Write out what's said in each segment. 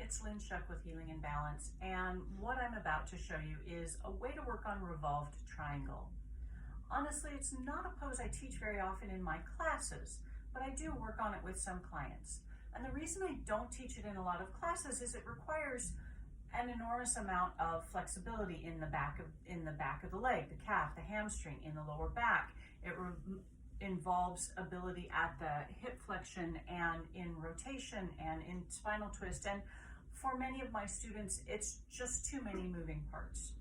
it's Lynn Shuck with Healing and Balance, and what I'm about to show you is a way to work on revolved triangle. Honestly, it's not a pose I teach very often in my classes, but I do work on it with some clients. And the reason I don't teach it in a lot of classes is it requires an enormous amount of flexibility in the back of the leg, the calf, the hamstring, in the lower back. It involves ability at the hip flexion and in rotation and in spinal twist. And for many of my students, it's just too many moving parts.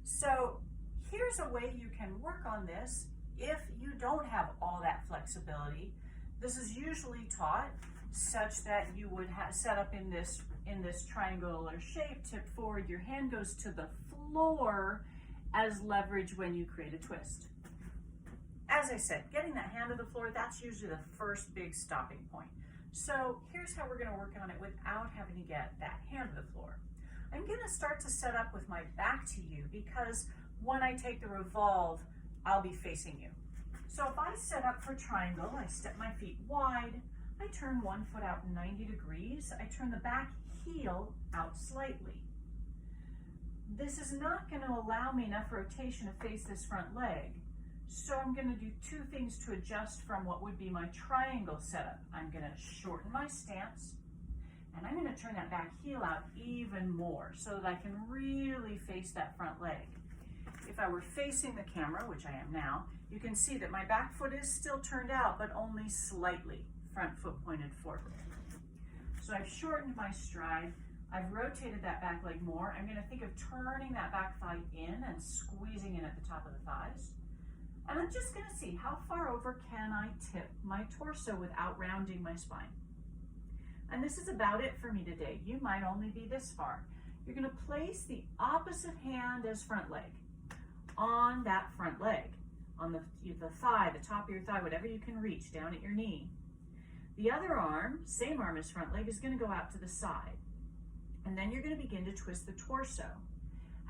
So here's a way you can work on this if you don't have all that flexibility. This is usually taught such that you would set up in this triangular shape, tip forward, your hand goes to the floor as leverage when you create a twist. As I said, getting that hand to the floor, that's usually the first big stopping point. So here's how we're going to work on it without having to get that hand to the floor. I'm going to start to set up with my back to you because when I take the revolve, I'll be facing you. So if I set up for triangle, I step my feet wide, I turn one foot out 90 degrees, I turn the back heel out slightly. This is not going to allow me enough rotation to face this front leg. So I'm going to do two things to adjust from what would be my triangle setup. I'm going to shorten my stance, and I'm going to turn that back heel out even more so that I can really face that front leg. If I were facing the camera, which I am now, you can see that my back foot is still turned out, but only slightly, front foot pointed forward. So I've shortened my stride. I've rotated that back leg more. I'm going to think of turning that back thigh in and squeezing in at the top of the thighs. And I'm just going to see how far over can I tip my torso without rounding my spine. And this is about it for me today. You might only be this far. You're going to place the opposite hand as front leg on that front leg, on the thigh, the top of your thigh, whatever you can reach down at your knee. The other arm, same arm as front leg, is going to go out to the side. And then you're going to begin to twist the torso.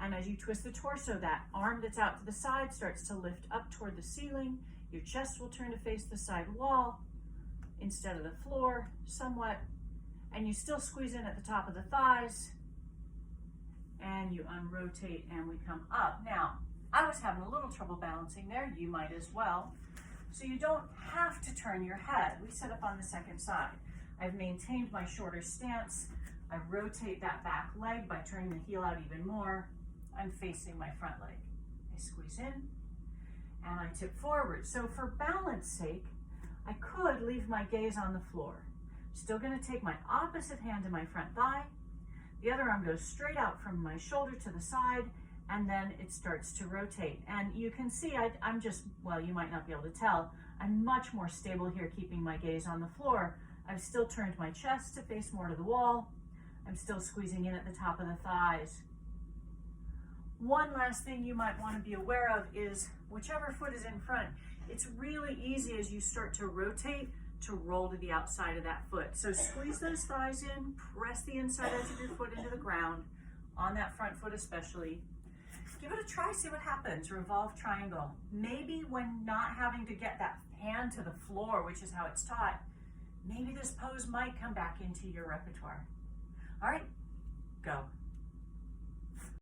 And as you twist the torso, that arm that's out to the side starts to lift up toward the ceiling. Your chest will turn to face the side wall instead of the floor somewhat. And you still squeeze in at the top of the thighs. And you unrotate and we come up. Now, I was having a little trouble balancing there. You might as well. So you don't have to turn your head. We set up on the second side. I've maintained my shorter stance. I rotate that back leg by turning the heel out even more. I'm facing my front leg. I squeeze in and I tip forward. So for balance sake, I could leave my gaze on the floor. Still going to take my opposite hand to my front thigh. The other arm goes straight out from my shoulder to the side, and then it starts to rotate. And you can see I'm just, well, you might not be able to tell, I'm much more stable here keeping my gaze on the floor. I've still turned my chest to face more to the wall. I'm still squeezing in at the top of the thighs. One last thing you might want to be aware of is whichever foot is in front, it's really easy as you start to rotate to roll to the outside of that foot. So squeeze those thighs in, press the inside edge of your foot into the ground, on that front foot especially. Give it a try, see what happens. Revolve triangle. Maybe when not having to get that hand to the floor, which is how it's taught, maybe this pose might come back into your repertoire. All right, go.